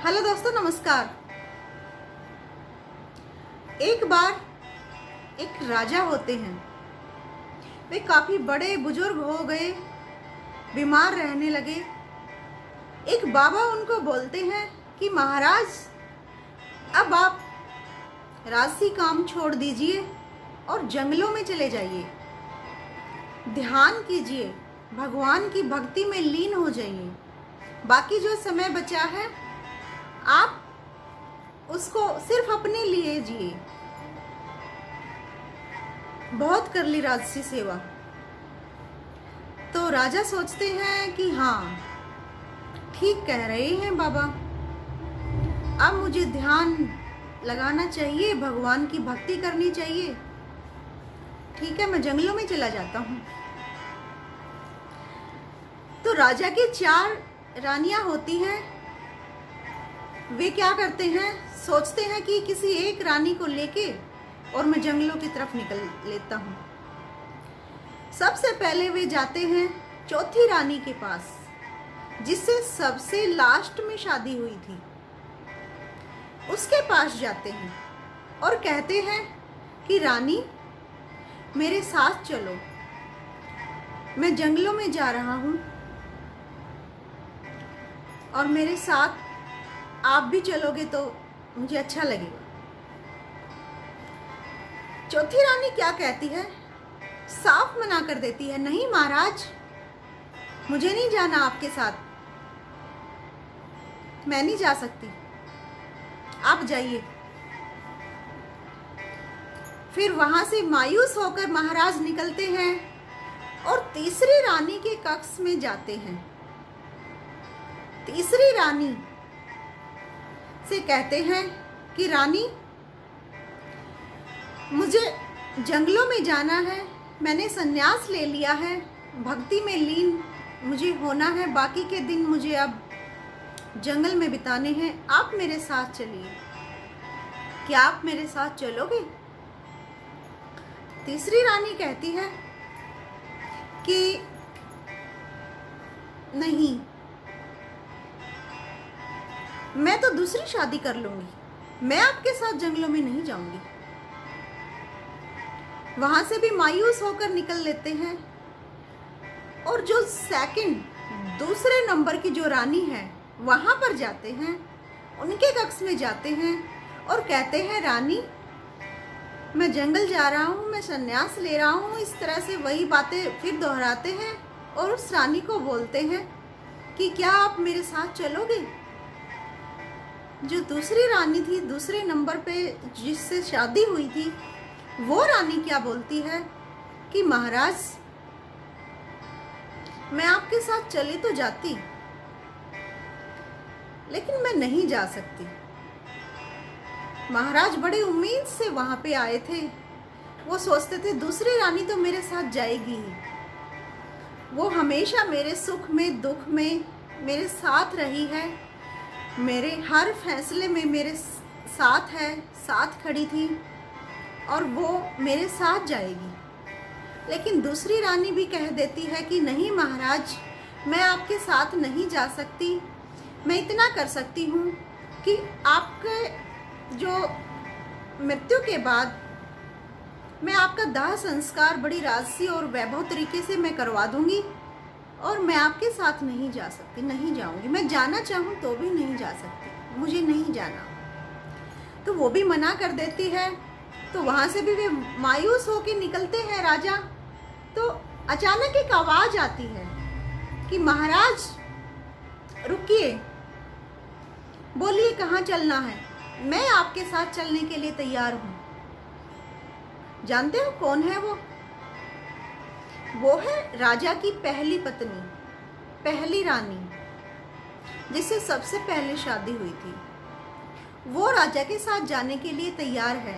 Hello दोस्तों, नमस्कार। एक बार एक राजा होते हैं। वे काफ़ी बड़े बुजुर्ग हो गए, बीमार रहने लगे। एक बाबा उनको बोलते हैं कि महाराज, अब आप राजसी काम छोड़ दीजिए और जंगलों में चले जाइए, ध्यान कीजिए, भगवान की भक्ति में लीन हो जाइए। बाकी जो समय बचा है आप उसको सिर्फ अपने लिए जिए। बहुत कर ली राजसी सेवा। तो राजा सोचते हैं कि हाँ, ठीक कह रहे हैं बाबा, अब मुझे ध्यान लगाना चाहिए, भगवान की भक्ति करनी चाहिए। ठीक है, मैं जंगलों में चला जाता हूँ। तो राजा की 4 रानियां होती हैं। वे क्या करते हैं, सोचते हैं कि किसी एक रानी को लेके और मैं जंगलों की तरफ निकल लेता हूँ। सबसे पहले वे जाते हैं चौथी रानी के पास, जिससे सबसे लास्ट में शादी हुई थी। उसके पास जाते हैं और कहते हैं कि रानी, मेरे साथ चलो, मैं जंगलों में जा रहा हूँ और मेरे साथ आप भी चलोगे तो मुझे अच्छा लगेगा। चौथी रानी क्या कहती है, साफ मना कर देती है, नहीं महाराज, मुझे नहीं जाना आपके साथ, मैं नहीं जा सकती, आप जाइए। फिर वहां से मायूस होकर महाराज निकलते हैं और तीसरी रानी के कक्ष में जाते हैं। तीसरी रानी से कहते हैं कि रानी, मुझे जंगलों में जाना है, मैंने संन्यास ले लिया है, भक्ति में लीन मुझे होना है, बाकी के दिन मुझे अब जंगल में बिताने हैं, आप मेरे साथ चलिए। क्या आप मेरे साथ चलोगे? तीसरी रानी कहती है कि नहीं, मैं तो दूसरी शादी कर लूंगी, मैं आपके साथ जंगलों में नहीं जाऊंगी। वहां से भी मायूस होकर निकल लेते हैं और जो दूसरे नंबर की जो रानी है वहां पर जाते हैं, उनके कक्ष में जाते हैं और कहते हैं, रानी, मैं जंगल जा रहा हूँ, मैं संन्यास ले रहा हूँ। इस तरह से वही बातें फिर दोहराते हैं और उस रानी को बोलते हैं कि क्या आप मेरे साथ चलोगे? जो दूसरी रानी थी, दूसरे नंबर पे जिससे शादी हुई थी, वो रानी क्या बोलती है कि महाराज, मैं आपके साथ चली तो जाती, लेकिन मैं नहीं जा सकती। महाराज बड़े उम्मीद से वहां पे आए थे, वो सोचते थे दूसरी रानी तो मेरे साथ जाएगी ही, वो हमेशा मेरे सुख में दुख में मेरे साथ रही है, मेरे हर फैसले में मेरे साथ है, साथ खड़ी थी और वो मेरे साथ जाएगी। लेकिन दूसरी रानी भी कह देती है कि नहीं महाराज, मैं आपके साथ नहीं जा सकती, मैं इतना कर सकती हूँ कि आपके जो मृत्यु के बाद मैं आपका दाह संस्कार बड़ी राजसी और वैभव तरीके से मैं करवा दूंगी और मैं आपके साथ नहीं जा सकती, नहीं जाऊंगी, मैं जाना चाहूँ तो भी नहीं जा सकती, मुझे नहीं जाना। तो वो भी मना कर देती है। तो वहां से भी वे मायूस होकर निकलते हैं राजा। तो अचानक एक आवाज आती है कि महाराज रुकिए, बोलिए कहाँ चलना है, मैं आपके साथ चलने के लिए तैयार हूँ। जानते हो कौन है वो? वो है राजा की पहली पत्नी, पहली रानी, जिससे सबसे पहले शादी हुई थी। वो राजा के साथ जाने के लिए तैयार है।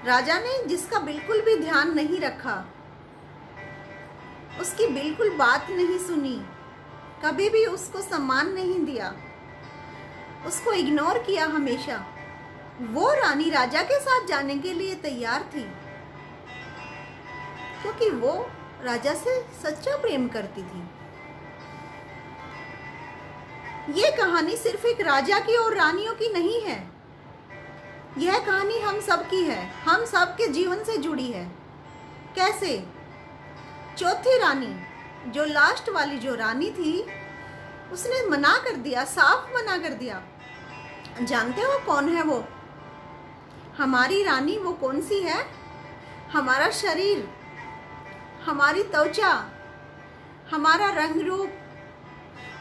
राजा ने जिसका बिल्कुल भी ध्यान नहीं रखा, उसकी बिल्कुल बात नहीं सुनी, कभी भी उसको सम्मान नहीं दिया, उसको इग्नोर किया हमेशा, वो रानी राजा के साथ जाने के लिए तैयार थी, क्योंकि वो राजा से सच्चा प्रेम करती थी। ये कहानी सिर्फ एक राजा की और रानियों की नहीं है, यह कहानी हम सब की है, हम सब के जीवन से जुड़ी है। कैसे? चौथी रानी, जो लास्ट वाली जो रानी थी, उसने मना कर दिया, साफ मना कर दिया। जानते हो कौन है वो? हमारी रानी वो कौन सी है? हमारा शरीर, हमारी त्वचा, हमारा रंग रूप,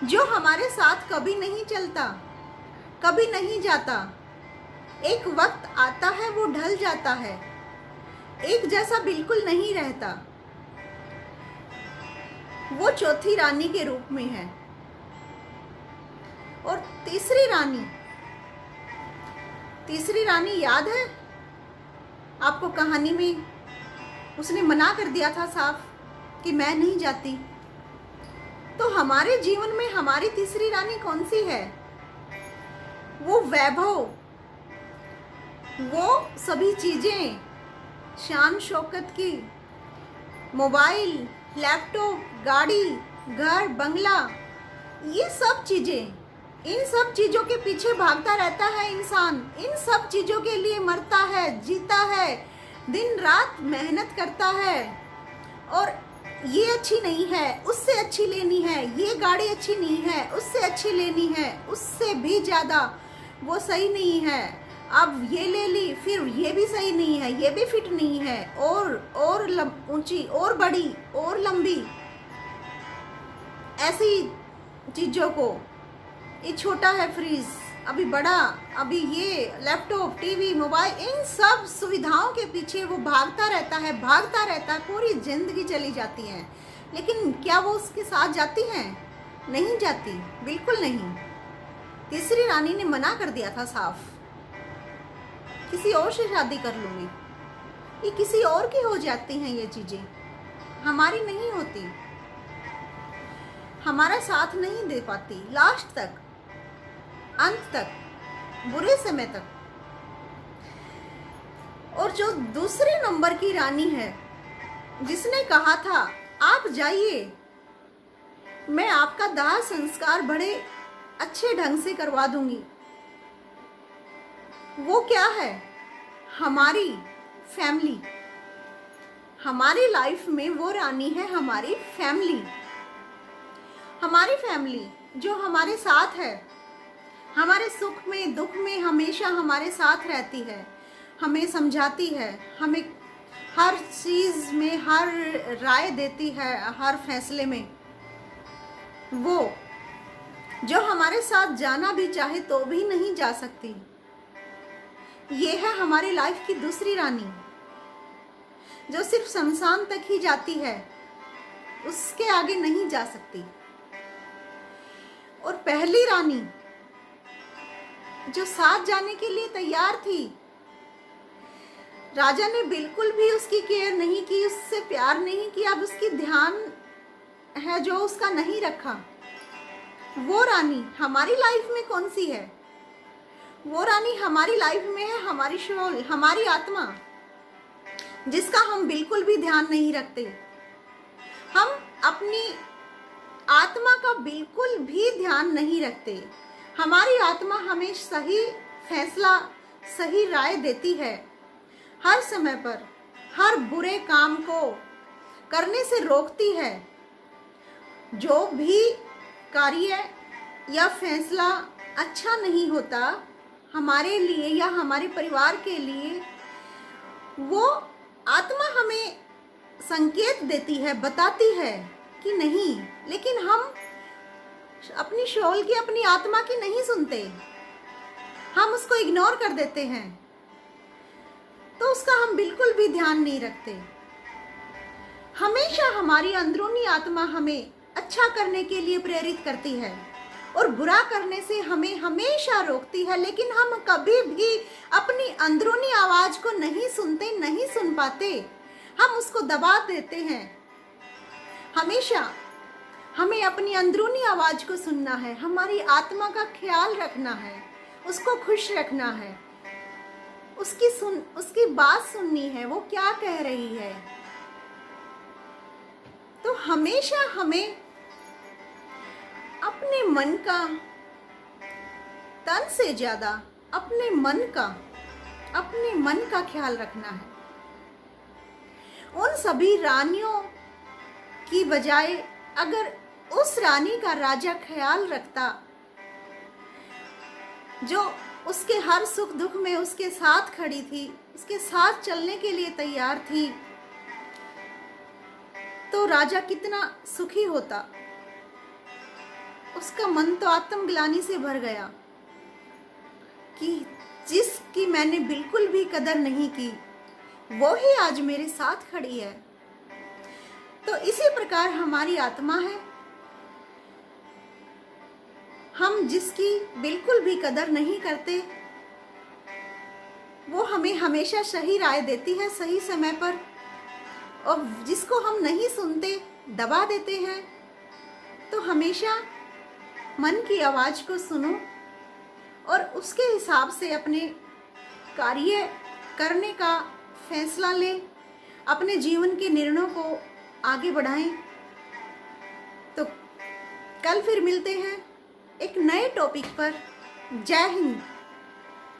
जो हमारे साथ कभी नहीं चलता, कभी नहीं जाता। एक वक्त आता है वो ढल जाता है, एक जैसा बिल्कुल नहीं रहता। वो चौथी रानी के रूप में है। और तीसरी रानी याद है आपको? कहानी में उसने मना कर दिया था साफ कि मैं नहीं जाती। तो हमारे जीवन में हमारी तीसरी रानी कौन सी है? वो वैभव, वो सभी चीजें, शान शौकत की, मोबाइल, लैपटॉप, गाड़ी, घर, बंगला, ये सब चीजें, इन सब चीजों के पीछे भागता रहता है इंसान। इन सब चीजों के लिए मरता है, जीता है, दिन रात मेहनत करता है। और ये अच्छी नहीं है, उससे अच्छी लेनी है, ये गाड़ी अच्छी नहीं है, उससे अच्छी लेनी है, उससे भी ज़्यादा, वो सही नहीं है, अब ये ले ली, फिर ये भी सही नहीं है, ये भी फिट नहीं है, और ऊंची, और बड़ी, और लंबी, ऐसी चीज़ों को। ये छोटा है फ्रीज, अभी बड़ा, अभी ये लैपटॉप, टीवी, मोबाइल, इन सब सुविधाओं के पीछे वो भागता रहता है, पूरी जिंदगी चली जाती है। लेकिन क्या वो उसके साथ जाती हैं? नहीं जाती, बिल्कुल नहीं। तीसरी रानी ने मना कर दिया था साफ, किसी और से शादी कर लूंगी। ये किसी और की हो जाती हैं ये चीजें, हमारी नहीं होती, हमारा साथ नहीं दे पाती लास्ट तक, अंत तक, बुरे समय तक। और जो दूसरे नंबर की रानी है, जिसने कहा था आप जाइए, मैं आपका दाह संस्कार बड़े अच्छे ढंग से करवा दूंगी, वो क्या है? हमारी फैमिली। हमारी लाइफ में वो रानी है हमारी फैमिली। हमारी फैमिली जो हमारे साथ है, हमारे सुख में दुख में हमेशा हमारे साथ रहती है, हमें समझाती है, हमें हर चीज़ में हर राय देती है, हर फैसले में। वो जो हमारे साथ जाना भी चाहे तो भी नहीं जा सकती, ये है हमारी लाइफ की दूसरी रानी, जो सिर्फ शमशान तक ही जाती है, उसके आगे नहीं जा सकती। और पहली रानी जो साथ जाने के लिए तैयार थी, राजा ने बिल्कुल भी उसकी केयर नहीं की, उससे प्यार नहीं किया, अब उसकी ध्यान है जो उसका नहीं रखा। वो रानी हमारी लाइफ में कौन सी है? वो रानी हमारी लाइफ में है हमारी सोल, हमारी आत्मा, जिसका हम बिल्कुल भी ध्यान नहीं रखते। हम अपनी आत्मा का बिल्कुल भी ध्यान नहीं रखते। हमारी आत्मा हमें सही फैसला, सही राय देती है, हर समय पर हर बुरे काम को करने से रोकती है। जो भी कार्य या फैसला अच्छा नहीं होता हमारे लिए या हमारे परिवार के लिए, वो आत्मा हमें संकेत देती है, बताती है कि नहीं, लेकिन हम अपनी सोल की, अपनी आत्मा की नहीं सुनते, हम उसको इग्नोर कर देते हैं, तो उसका हम बिल्कुल भी ध्यान नहीं रखते। हमेशा हमारी अंदरूनी आत्मा हमें अच्छा करने के लिए प्रेरित करती है और बुरा करने से हमें हमेशा रोकती है, लेकिन हम कभी भी अपनी अंदरूनी आवाज को नहीं सुनते, नहीं सुन पाते, हम उसको दबा देते हैं। हमेशा हमें अपनी अंदरूनी आवाज को सुनना है, हमारी आत्मा का ख्याल रखना है, उसको खुश रखना है, उसकी बात सुननी है, वो क्या कह रही है। तो हमेशा हमें अपने मन का तन से ज़्यादा अपने मन का ख्याल रखना है। उन सभी रानियों की बजाय अगर उस रानी का राजा ख्याल रखता जो उसके हर सुख दुख में उसके साथ खड़ी थी, उसके साथ चलने के लिए तैयार थी, तो राजा कितना सुखी होता। उसका मन तो आत्मग्लानि से भर गया कि जिसकी मैंने बिल्कुल भी कदर नहीं की वो ही आज मेरे साथ खड़ी है। तो इसी प्रकार हमारी आत्मा है, हम जिसकी बिल्कुल भी कदर नहीं करते वो हमें हमेशा सही राय देती है सही समय पर, और जिसको हम नहीं सुनते दबा देते हैं। तो हमेशा मन की आवाज़ को सुनो और उसके हिसाब से अपने कार्य करने का फैसला लें, अपने जीवन के निर्णयों को आगे बढ़ाएं। तो कल फिर मिलते हैं एक नए टॉपिक पर। जय हिंद।